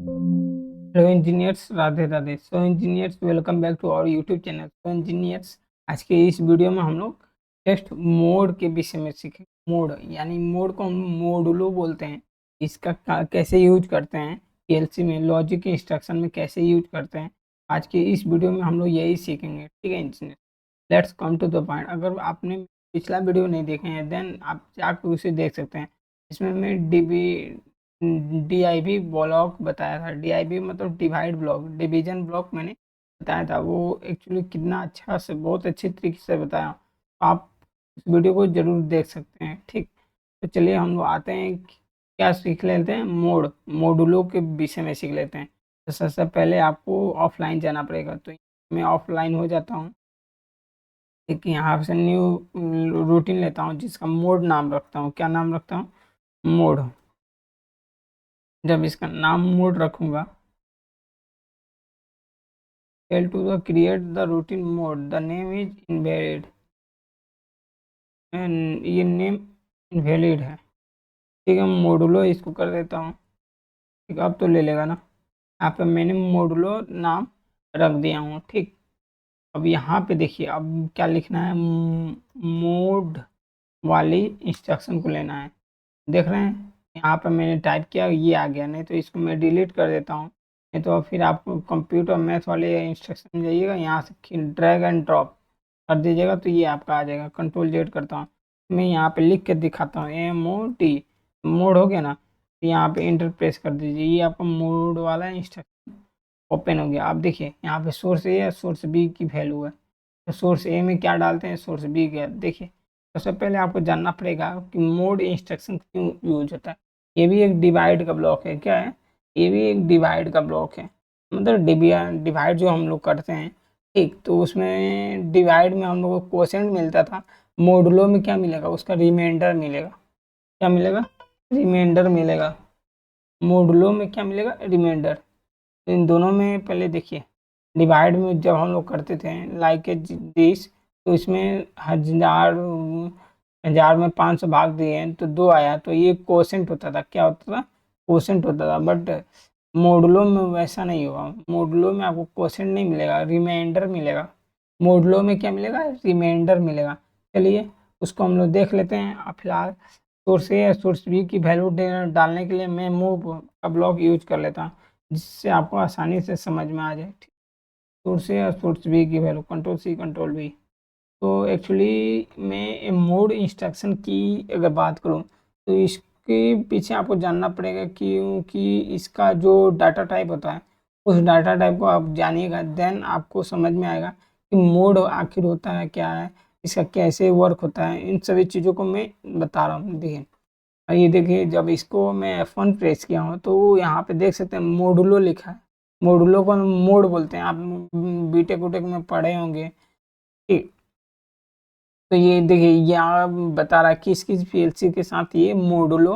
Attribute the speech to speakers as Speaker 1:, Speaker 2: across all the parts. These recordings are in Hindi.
Speaker 1: Hello engineers, Radhe Radhe. So engineers, welcome back to our YouTube channel. So engineers, आज के इस वीडियो में हम लोग टेस्ट मोड के विषय में सीखेंगे। मोड यानी मोड को हम मोडुलो बोलते हैं। इसका कैसे यूज करते हैं, पीएलसी में लॉजिक इंस्ट्रक्शन में कैसे यूज करते हैं, आज के इस वीडियो में हम लोग यही सीखेंगे। ठीक है engineer, let's come to the point. अगर आपने पिछला वीडियो नहीं देखे हैं देन आप जाकर उसे देख सकते हैं। इसमें मैं डीआईबी ब्लॉक बताया था। डीआईबी मतलब डिवाइड ब्लॉक, डिवीजन ब्लॉक मैंने बताया था। वो एक्चुअली कितना अच्छा से, बहुत अच्छे तरीके से बताया। आप इस वीडियो को जरूर देख सकते हैं। ठीक, तो चलिए हम लोग आते हैं, क्या सीख लेते हैं, मॉडुलो के विषय में सीख लेते हैं। तो सबसे पहले आपको ऑफलाइन जाना पड़ेगा, तो मैं ऑफलाइन हो जाता हूँ। एक यहाँ से न्यू रूटीन लेता हूँ जिसका मोड नाम रखता हूँ। क्या नाम रखता हूँ? मोड। जब इसका नाम मोड रखूंगा, fail to the create the routine mode, the name is invalid, and ये नेम इनवैलिड है। ठीक है, मोडुलो इसको कर देता हूँ। ठीक, अब तो ले लेगा ना। यहाँ पे मैंने मोडुलो नाम रख दिया हूँ। ठीक, अब यहाँ पे देखिए, अब क्या लिखना है, मोड वाली इंस्ट्रक्शन को लेना है। देख रहे हैं, यहाँ पे मैंने टाइप किया, ये आ गया। नहीं तो इसको मैं डिलीट कर देता हूँ, नहीं तो फिर आपको कंप्यूटर मैथ वाले इंस्ट्रक्शन में जाइएगा, यहाँ से ड्रैग एंड ड्रॉप कर दीजिएगा तो ये आपका आ जाएगा। कंट्रोल जेड करता हूँ, मैं यहाँ पे लिख के दिखाता हूँ, MOD मोड हो गया ना। तो यहाँ पे इंटर प्रेस कर दीजिए, ये आपका मोड वाला इंस्ट्रक्शन ओपन हो गया। आप देखिए यहाँ पे सोर्स ए है, सोर्स बी की वैल्यू है। तो सोर्स ए में क्या डालते हैं, सोर्स बी का। देखिए, सबसे पहले आपको जानना पड़ेगा कि मोड इंस्ट्रक्शन क्यों यूज होता है। ये भी एक डिवाइड का ब्लॉक है। क्या है? ये भी एक डिवाइड का ब्लॉक है। मतलब डिवाइड जो हम लोग करते हैं, ठीक, तो उसमें डिवाइड में हम लोग को क्वोशेंट मिलता था। मोडुलो में क्या मिलेगा, उसका रिमाइंडर मिलेगा। क्या मिलेगा? रिमाइंडर मिलेगा। मोडुलो में क्या मिलेगा? रिमाइंडर। तो इन दोनों में पहले देखिए, डिवाइड में जब हम लोग करते थे लाइक ए दिस, तो इसमें 1000 में 500 भाग दिए हैं तो 2 आया, तो ये कोसेंट होता था। क्या होता था? कोसेंट होता था। बट मोडुलो में वैसा नहीं होगा। मोडुलो में आपको कोसेंट नहीं मिलेगा, रिमाइंडर मिलेगा। मोडुलो में क्या मिलेगा? रिमाइंडर मिलेगा। चलिए उसको हम लोग देख लेते हैं। अब फिलहाल सोर्स ए या सोर्स बी की वैल्यू डालने के लिए मैं मूव का ब्लॉक यूज कर लेता हूँ, जिससे आपको आसानी से समझ में आ जाए। सोर्स ए और सोर्स बी की value, control C control V. तो एक्चुअली मैं मोड इंस्ट्रक्शन की अगर बात करूँ, तो इसके पीछे आपको जानना पड़ेगा, क्योंकि इसका जो डाटा टाइप होता है, उस डाटा टाइप को आप जानिएगा, देन आपको समझ में आएगा कि मोड आखिर होता है क्या है, इसका कैसे वर्क होता है। इन सभी चीज़ों को मैं बता रहा हूँ। देखिए, ये देखिए, जब इसको मैं F1 प्रेस किया हूँ तो यहाँ पे देख सकते हैं मोडुलो लिखा है। मोडुलो को हम मोड बोलते हैं, आप बीटेक उटेक में पढ़े होंगे। ठीक, तो ये देखिए यहाँ बता रहा है किस किस पीएलसी के साथ ये मोडुलो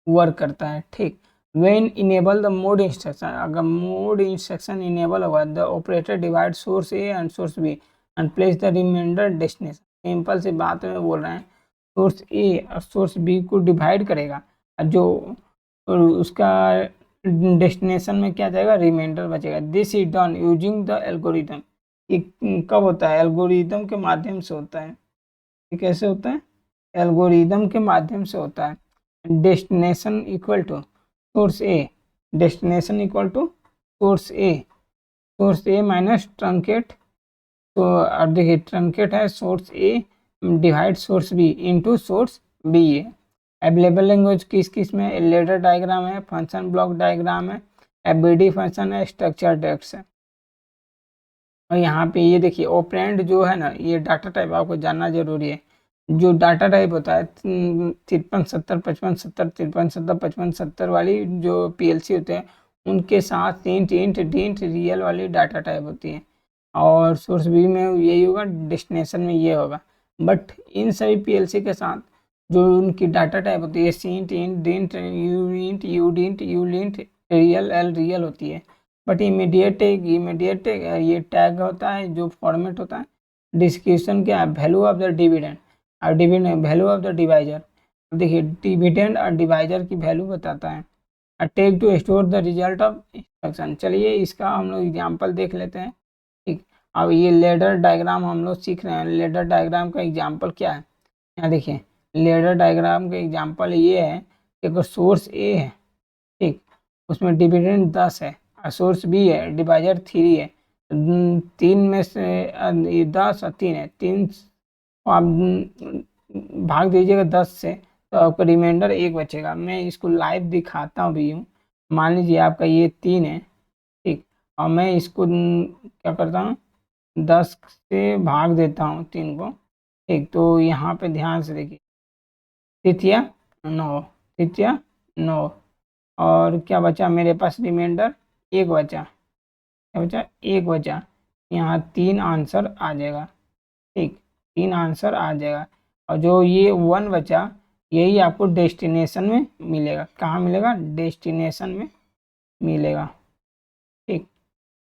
Speaker 1: वर्क करता है। ठीक, when enable the mode instruction, अगर मोड इंस्ट्रक्शन इनेबल होगा, the operator divide source A and source B and place the remainder destination. Simple सी बात में बोल रहे हैं, सोर्स ए और सोर्स बी को डिवाइड करेगा, और जो और उसका डेस्टिनेशन में क्या जाएगा, रिमाइंडर बचेगा। This is done using the algorithm. ये कब होता है? एल्गोरिदम के माध्यम से होता है। ये कैसे होता है? एल्गोरिदम के माध्यम से होता है। Destination equal to source A, destination equal to source A minus truncate. तो अब देखिए, ट्रंकेट है source A divide source B into source B है। अवेलेबल लैंग्वेज किस किस में? लेडर डायग्राम है, फंक्शन ब्लॉक डायग्राम है, एफबीडी फंक्शन है, स्ट्रक्चर टेक्स्ट है। और यहाँ पे ये देखिए, ऑपरेंड जो है ना, ये डाटा टाइप आपको जानना जरूरी है। जो डाटा टाइप होता है 53 70 55 70 53 70 55 70 वाली जो पीएलसी होते हैं, उनके साथ इंट इंट डिंट रियल वाली डाटा टाइप होती है। और सोर्स बी में यही होगा, डेस्टिनेशन में ये होगा। बट इन सभी पीएलसी के साथ जो उनकी डाटा टाइप होती है, int int didn't you didn't you lint real L real होती है। बट इमीडिएट ये टैग होता है जो फॉर्मेट होता है। डिस्क्रिप्शन क्या है? वैल्यू ऑफ द डिविडेंड और dividend value of the divisor. देखिए, डिविडेंड और डिवाइजर की वैल्यू बताता है। Take to store the result of instruction. चलिए इसका हम लोग एग्जाम्पल देख लेते हैं। ठीक, अब ये लेडर डायग्राम हम लोग सीख रहे हैं। लेडर डायग्राम का एग्जाम्पल क्या है, यहाँ देखिए। लेडर डायग्राम का एग्जाम्पल ये है कि अगर सोर्स ए है, ठीक, उसमें डिविडेंड 10 है और सोर्स बी है, डिवाइजर 3 है। तीन में से ये 10 और 3 है, 3 को आप भाग दीजिएगा 10 से, तो आपका रिमाइंडर 1 बचेगा। मैं इसको लाइव दिखाता हूँ भी हूँ। मान लीजिए आपका ये 3 है, ठीक, और मैं इसको क्या करता हूँ, 10 से भाग देता हूँ 3 को। ठीक, तो यहाँ पे ध्यान से देखिए, तिथिया 9, तिथिया 9, और क्या बचा मेरे पास रिमाइंडर, 1 बचा। क्या बचा, 1 बचा। यहाँ 3 आंसर आ जाएगा। ठीक, 3 आंसर आ जाएगा। और जो ये 1 बचा, यही आपको डेस्टिनेशन में मिलेगा। कहाँ मिलेगा, डेस्टिनेशन में मिलेगा। ठीक,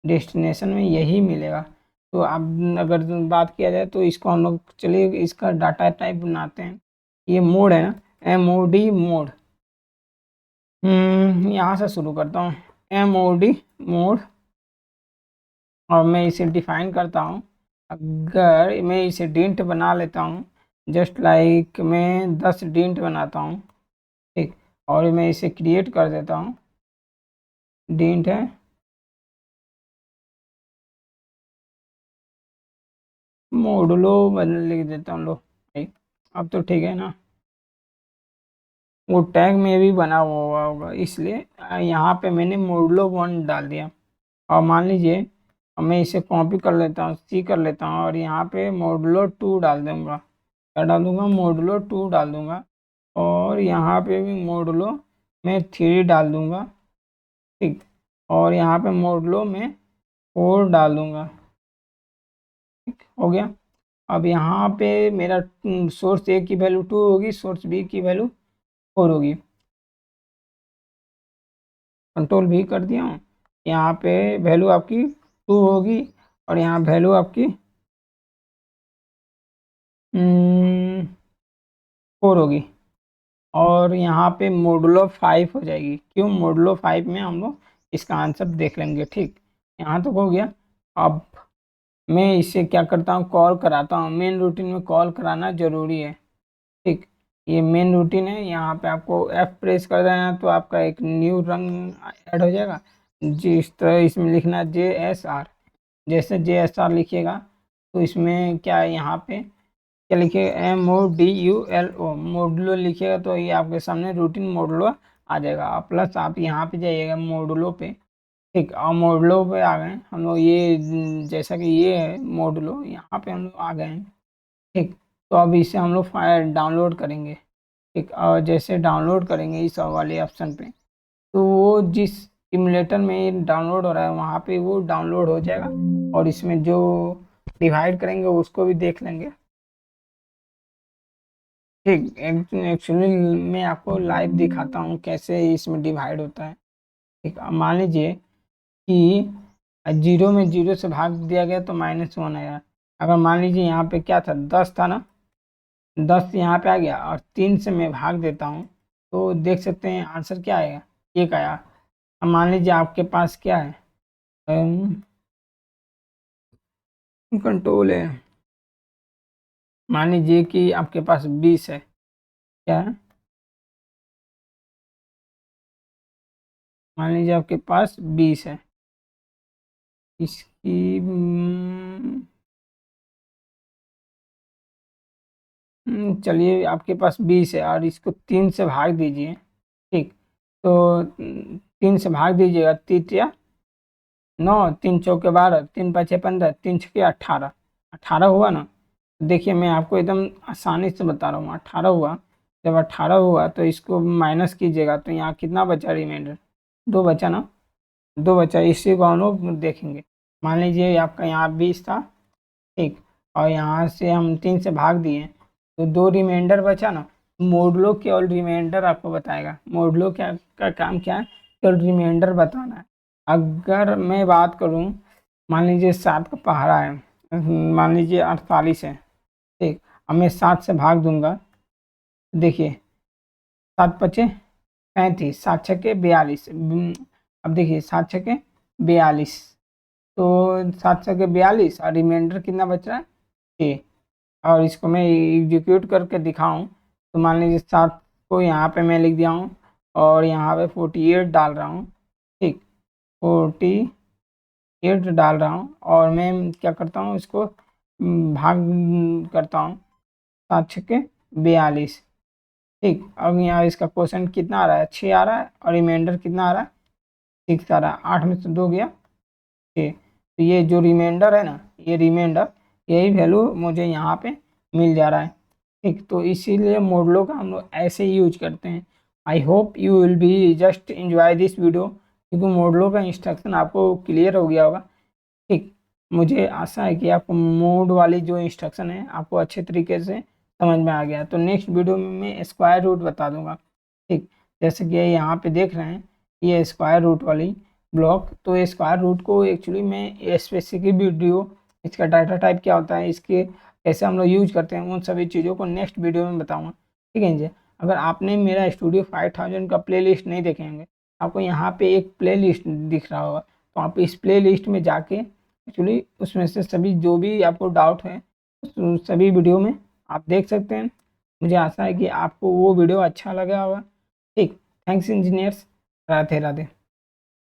Speaker 1: डेस्टिनेशन में यही मिलेगा। तो अब अगर बात किया जाए तो इसको हम लोग, चलिए इसका डाटा टाइप बनाते हैं। ये मोड है ना, MOD मोड। यहाँ से शुरू करता हूँ, MOD मोड, और मैं इसे डिफाइन करता हूँ। अगर मैं इसे डिंट बना लेता हूँ, जस्ट लाइक मैं 10 डिंट बनाता हूँ। ठीक, और मैं इसे क्रिएट कर देता हूँ। डिंट है, मोडुलो बदल लिख देता हूँ। लो भाई, अब तो ठीक है ना। वो टैग में भी बना हुआ होगा, इसलिए यहाँ पे मैंने मोडुलो 1 डाल दिया। और मान लीजिए मैं इसे कॉपी कर लेता हूँ, सी कर लेता हूँ, और यहाँ पे मोडुलो 2 डाल दूंगा। क्या डाल दूंगा, मोडुलो 2 डाल दूंगा। और यहाँ पे भी मोडुलो में 3 डाल दूंगा। ठीक, और यहाँ पे मोडुलो में 4 डाल दूंगा। ठीक, हो गया। अब यहाँ पे मेरा सोर्स ए की वैल्यू 2 होगी, सोर्स बी की वैल्यू 4 होगी। कंट्रोल भी कर दिया हूँ। यहाँ पे वैल्यू आपकी 2 होगी, और यहाँ वैल्यू आपकी 4 होगी। और यहाँ पे मोडुलो 5 हो जाएगी। क्यों, मोडुलो 5 में हम लोग इसका आंसर देख लेंगे। ठीक, यहाँ तक हो गया। अब मैं इसे क्या करता हूँ, कॉल कराता हूँ। मेन रूटीन में कॉल कराना जरूरी है। ठीक, ये मेन रूटीन है। यहाँ पे आपको F प्रेस कर देना है तो आपका एक न्यू रंग ऐड हो जाएगा। जिस तरह इसमें लिखना JSR, जैसे JSR लिखिएगा तो इसमें क्या है, यहाँ पे क्या लिखिएगा, MODULO, मोडुलो लिखिएगा तो ये आपके सामने रूटीन मोडुलो आ जाएगा। और प्लस आप यहाँ पे जाइएगा मोडुलो पे। ठीक, और मोडुलो पे आ गए हम लोग। ये जैसा कि ये है मोडुलो, यहाँ पे हम लोग आ गए हैं। ठीक, तो अब इसे हम लोग फाइल डाउनलोड करेंगे। ठीक, और जैसे डाउनलोड करेंगे इस वाले ऑप्शन पे, तो वो जिस इमुलेटर में डाउनलोड हो रहा है वहाँ पे वो डाउनलोड हो जाएगा। और इसमें जो डिवाइड करेंगे उसको भी देख लेंगे। ठीक, एक्चुअली मैं आपको लाइव दिखाता हूँ कैसे इसमें डिवाइड होता है। ठीक, अब मान लीजिए कि 0 में 0 से भाग दिया गया तो -1 आया। अगर मान लीजिए यहाँ पे क्या था, 10 था ना, 10 यहाँ पे आ गया, और 3 से मैं भाग देता हूँ तो देख सकते हैं आंसर क्या आएगा, 1 आया। अब मान लीजिए आपके पास क्या है, कंट्रोल है। मान लीजिए कि आपके पास 20 है। क्या है, मान लीजिए आपके पास 20 है। इसकी चलिए आपके पास 20 है और इसको 3 से भाग दीजिए। ठीक, तो 3 से भाग दीजिएगा, तीतिया 9, 3 चौके 12, 3 5 15, 3 छके 18, 18 हुआ ना। देखिए मैं आपको एकदम आसानी से बता रहा हूँ, 18 हुआ। जब 18 हुआ तो इसको माइनस कीजिएगा तो यहाँ कितना बचा रिमाइंडर, 2 बचा ना, 2 बचा। इसी को हम लोग देखेंगे। मान लीजिए आपका यहाँ 20 था, ठीक, और यहाँ से हम 3 से भाग दिए तो 2 रिमाइंडर बचा ना। मोडुलो केवल रिमाइंडर आपको बताएगा। मोडुलो क्या का काम क्या है, केवल रिमाइंडर बताना है। अगर मैं बात करूँ, मान लीजिए 7 का पहाड़ा है, मान लीजिए 48 है। ठीक, अब मैं 7 से भाग दूंगा, देखिए 7 पचे 35, 7 छक्के 42। अब देखिए 7 छक्के 42, तो 7 छक्के 42 और रिमाइंडर कितना बच रहा है 6। और इसको मैं एग्जीक्यूट करके दिखाऊं तो मान लीजिए 7 को यहाँ पे मैं लिख दिया हूँ और यहाँ पे 48 डाल रहा हूँ, ठीक, 48 डाल रहा हूँ और मैं क्या करता हूँ इसको भाग करता हूँ 7 छक्के 42, ठीक। अब यहाँ इसका क्वेश्चन कितना आ रहा है 6 आ रहा है और रिमाइंडर कितना आ रहा है 6 आ रहा है, 8 में से 2 गया 6। तो ये जो रिमाइंडर है ना, ये रिमाइंडर यही वैल्यू मुझे यहाँ पे मिल जा रहा है, ठीक। तो इसीलिए मॉडलों का हम लोग ऐसे ही यूज करते हैं। I hope you will be just enjoy this video, क्योंकि मॉडलों का इंस्ट्रक्शन आपको क्लियर हो गया होगा, ठीक। मुझे आशा है कि आपको मोड वाली जो इंस्ट्रक्शन है आपको अच्छे तरीके से समझ में आ गया। तो नेक्स्ट वीडियो में मैं स्क्वायर रूट बता दूंगा, ठीक। जैसे कि यहाँ पे देख रहे हैं ये स्क्वायर रूट वाली ब्लॉक, तो ये स्क्वायर रूट को एक्चुअली मैं स्पेसिफिक वीडियो, इसका डाटा टाइप क्या होता है, इसके कैसे हम लोग यूज करते हैं, उन सभी चीज़ों को नेक्स्ट वीडियो में बताऊँगा, ठीक है जी। अगर आपने मेरा स्टूडियो 5000 का प्ले नहीं देखे होंगे, आपको यहाँ पे एक प्ले दिख रहा होगा, तो आप इस प्ले में जाके एक्चुअली उसमें से सभी जो भी आपको डाउट है उस सभी वीडियो में आप देख सकते हैं। मुझे आशा है कि आपको वो वीडियो अच्छा लगा होगा, ठीक। Thanks engineers, Radhe Radhe.